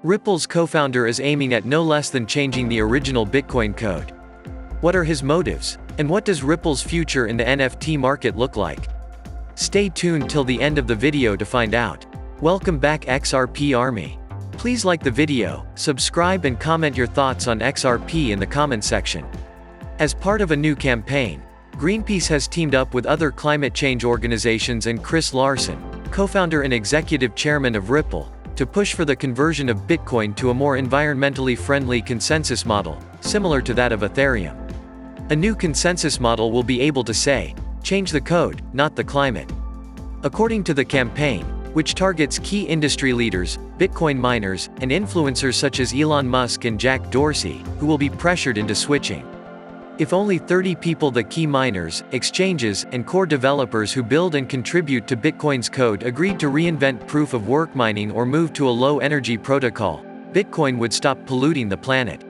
Ripple's co-founder is aiming at no less than changing the original Bitcoin code. What are his motives? And what does Ripple's future in the NFT market look like? Stay tuned till the end of the video to find out. Welcome back XRP Army. Please like the video, subscribe and comment your thoughts on XRP in the comment section. As part of a new campaign, Greenpeace has teamed up with other climate change organizations and Chris Larsen, co-founder and executive chairman of Ripple, to push for the conversion of Bitcoin to a more environmentally friendly consensus model, similar to that of Ethereum. A new consensus model will be able to say, change the code, not the climate. According to the campaign, which targets key industry leaders, Bitcoin miners, and influencers such as Elon Musk and Jack Dorsey, who will be pressured into switching. If only 30 people, the key miners, exchanges, and core developers who build and contribute to Bitcoin's code, agreed to reinvent proof-of-work mining or move to a low-energy protocol, Bitcoin would stop polluting the planet.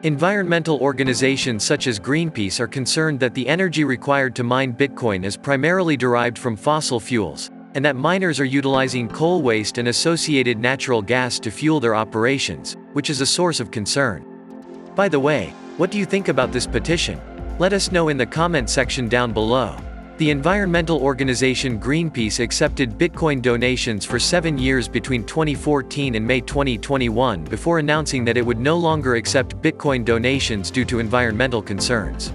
Environmental organizations such as Greenpeace are concerned that the energy required to mine Bitcoin is primarily derived from fossil fuels, and that miners are utilizing coal waste and associated natural gas to fuel their operations, which is a source of concern. By the way, what do you think about this petition? Let us know in the comment section down below. The environmental organization Greenpeace accepted Bitcoin donations for 7 years between 2014 and May 2021 before announcing that it would no longer accept Bitcoin donations due to environmental concerns.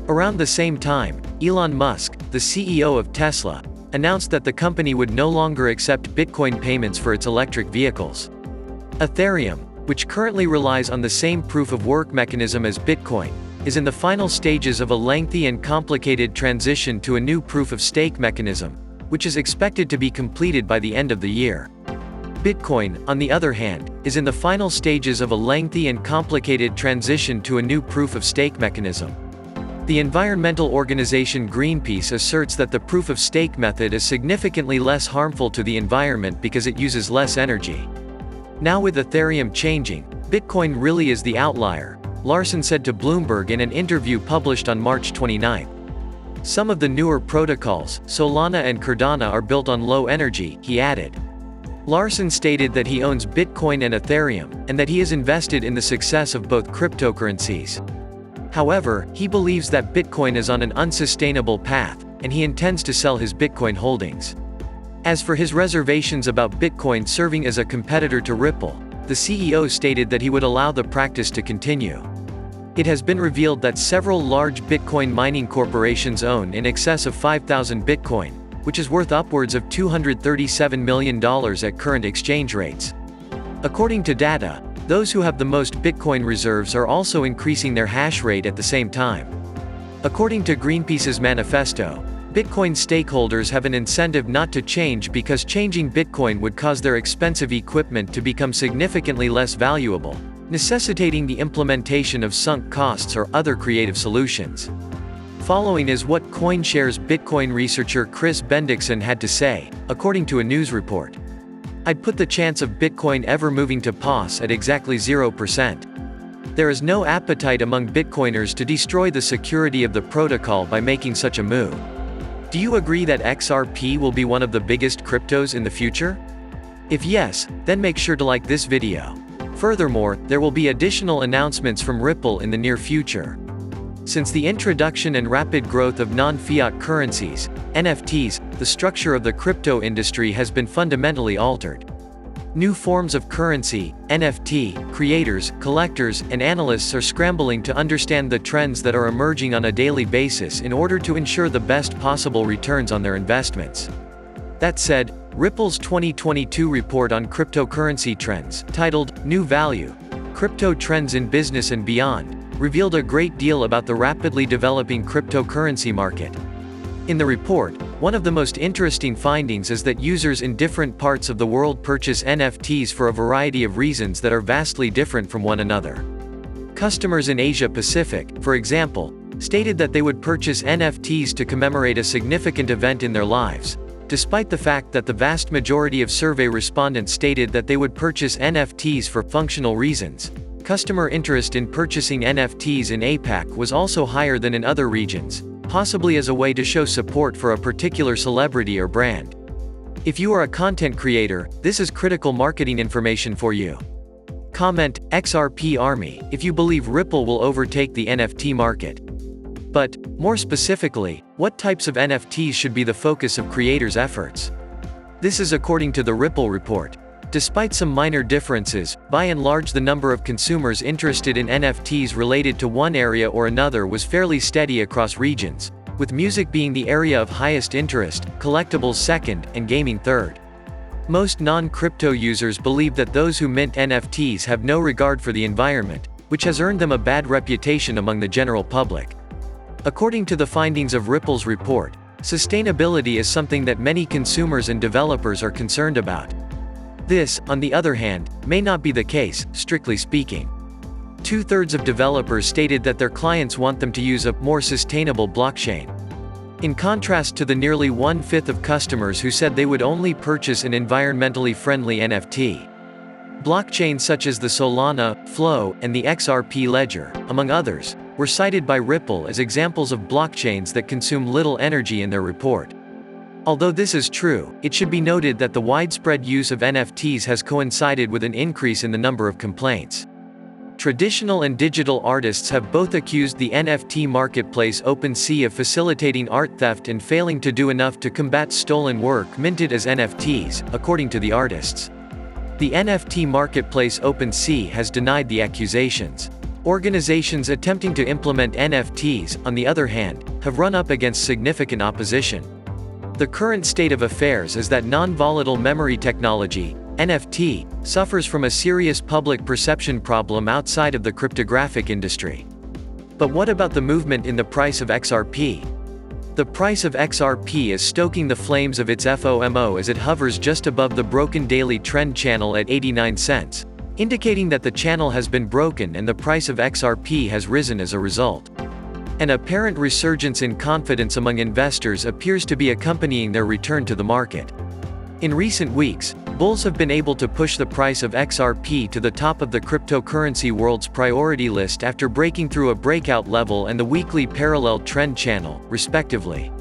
Around the same time, Elon Musk, the CEO of Tesla, announced that the company would no longer accept Bitcoin payments for its electric vehicles. Ethereum, which currently relies on the same proof-of-work mechanism as Bitcoin, is in the final stages of a lengthy and complicated transition to a new proof-of-stake mechanism, which is expected to be completed by the end of the year. Bitcoin, on the other hand, is in the final stages of a lengthy and complicated transition to a new proof-of-stake mechanism. The environmental organization Greenpeace asserts that the proof-of-stake method is significantly less harmful to the environment because it uses less energy. Now with Ethereum changing, Bitcoin really is the outlier, Larsen said to Bloomberg in an interview published on March 29. Some of the newer protocols, Solana and Cardano, are built on low energy, he added. Larsen stated that he owns Bitcoin and Ethereum, and that he is invested in the success of both cryptocurrencies. However, he believes that Bitcoin is on an unsustainable path, and he intends to sell his Bitcoin holdings. As for his reservations about Bitcoin serving as a competitor to Ripple, the CEO stated that he would allow the practice to continue. It has been revealed that several large Bitcoin mining corporations own in excess of 5,000 Bitcoin, which is worth upwards of $237 million at current exchange rates. According to data, those who have the most Bitcoin reserves are also increasing their hash rate at the same time. According to Greenpeace's manifesto, Bitcoin stakeholders have an incentive not to change because changing Bitcoin would cause their expensive equipment to become significantly less valuable, necessitating the implementation of sunk costs or other creative solutions. Following is what CoinShares Bitcoin researcher Chris Bendixson had to say, according to a news report. I'd put the chance of Bitcoin ever moving to POS at exactly 0%. There is no appetite among Bitcoiners to destroy the security of the protocol by making such a move. Do you agree that XRP will be one of the biggest cryptos in the future? If yes, then make sure to like this video. Furthermore, there will be additional announcements from Ripple in the near future. Since the introduction and rapid growth of non-fiat currencies, NFTs, the structure of the crypto industry has been fundamentally altered. New forms of currency, NFT, creators, collectors, and analysts are scrambling to understand the trends that are emerging on a daily basis in order to ensure the best possible returns on their investments. That said, Ripple's 2022 report on cryptocurrency trends, titled New Value: Crypto Trends in Business and Beyond, revealed a great deal about the rapidly developing cryptocurrency market. In the report, one of the most interesting findings is that users in different parts of the world purchase NFTs for a variety of reasons that are vastly different from one another. Customers in Asia Pacific, for example, stated that they would purchase NFTs to commemorate a significant event in their lives, despite the fact that the vast majority of survey respondents stated that they would purchase NFTs for functional reasons. Customer interest in purchasing NFTs in APAC was also higher than in other regions, possibly as a way to show support for a particular celebrity or brand. If you are a content creator, this is critical marketing information for you. Comment, XRP Army, if you believe Ripple will overtake the NFT market. But, more specifically, what types of NFTs should be the focus of creators' efforts? This is according to the Ripple report. Despite some minor differences, by and large the number of consumers interested in NFTs related to one area or another was fairly steady across regions, with music being the area of highest interest, collectibles second, and gaming third. Most non-crypto users believe that those who mint NFTs have no regard for the environment, which has earned them a bad reputation among the general public. According to the findings of Ripple's report, sustainability is something that many consumers and developers are concerned about. This, on the other hand, may not be the case, strictly speaking. 2/3 of developers stated that their clients want them to use a more sustainable blockchain. In contrast to the nearly 1/5 of customers who said they would only purchase an environmentally friendly NFT. Blockchains such as the Solana, Flow, and the XRP ledger, among others, were cited by Ripple as examples of blockchains that consume little energy in their report. Although this is true, it should be noted that the widespread use of NFTs has coincided with an increase in the number of complaints. Traditional and digital artists have both accused the NFT marketplace OpenSea of facilitating art theft and failing to do enough to combat stolen work minted as NFTs, according to the artists. The NFT marketplace OpenSea has denied the accusations. Organizations attempting to implement NFTs, on the other hand, have run up against significant opposition. The current state of affairs is that non-volatile memory technology, NFT, suffers from a serious public perception problem outside of the cryptographic industry. But what about the movement in the price of XRP? The price of XRP is stoking the flames of its FOMO as it hovers just above the broken daily trend channel at 89 cents. Indicating that the channel has been broken and the price of XRP has risen as a result. An apparent resurgence in confidence among investors appears to be accompanying their return to the market. In recent weeks, bulls have been able to push the price of XRP to the top of the cryptocurrency world's priority list after breaking through a breakout level and the weekly parallel trend channel, respectively.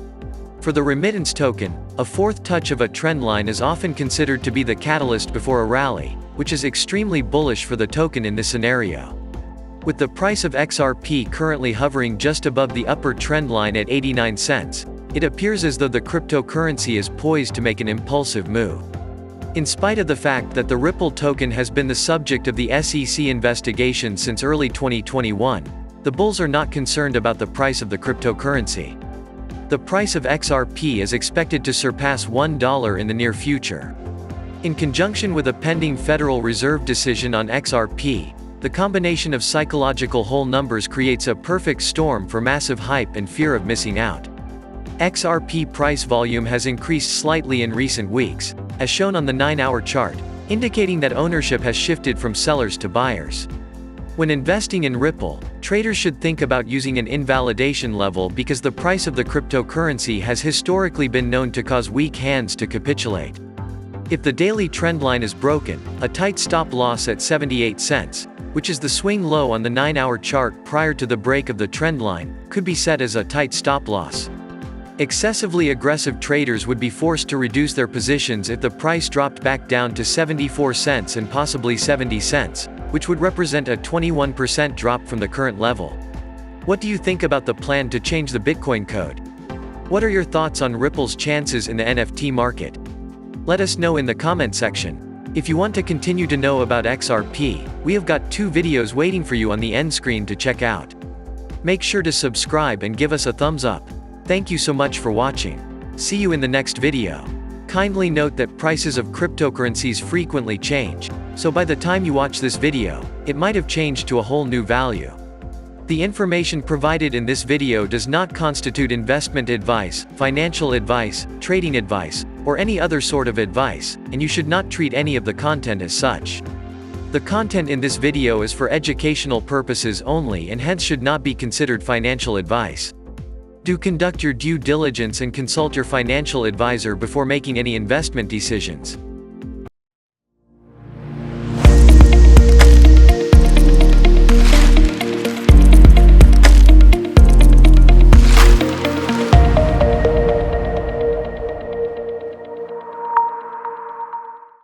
For the remittance token, a fourth touch of a trend line is often considered to be the catalyst before a rally, which is extremely bullish for the token in this scenario. With the price of XRP currently hovering just above the upper trend line at 89 cents, it appears as though the cryptocurrency is poised to make an impulsive move. In spite of the fact that the Ripple token has been the subject of the SEC investigation since early 2021, the bulls are not concerned about the price of the cryptocurrency. The price of XRP is expected to surpass $1 in the near future. In conjunction with a pending Federal Reserve decision on XRP, the combination of psychological whole numbers creates a perfect storm for massive hype and fear of missing out. XRP price volume has increased slightly in recent weeks, as shown on the 9-hour chart, indicating that ownership has shifted from sellers to buyers. When investing in Ripple, traders should think about using an invalidation level because the price of the cryptocurrency has historically been known to cause weak hands to capitulate. If the daily trend line is broken, a tight stop loss at 78 cents, which is the swing low on the 9-hour chart prior to the break of the trend line, could be set as a tight stop loss. Excessively aggressive traders would be forced to reduce their positions if the price dropped back down to 74 cents and possibly 70 cents, which would represent a 21% drop from the current level. What do you think about the plan to change the Bitcoin code? What are your thoughts on Ripple's chances in the NFT market? Let us know in the comment section. If you want to continue to know about XRP, we have got 2 videos waiting for you on the end screen to check out. Make sure to subscribe and give us a thumbs up. Thank you so much for watching. See you in the next video. Kindly note that prices of cryptocurrencies frequently change, so by the time you watch this video, it might have changed to a whole new value. The information provided in this video does not constitute investment advice, financial advice, trading advice, or any other sort of advice, and you should not treat any of the content as such. The content in this video is for educational purposes only and hence should not be considered financial advice. Do conduct your due diligence and consult your financial advisor before making any investment decisions.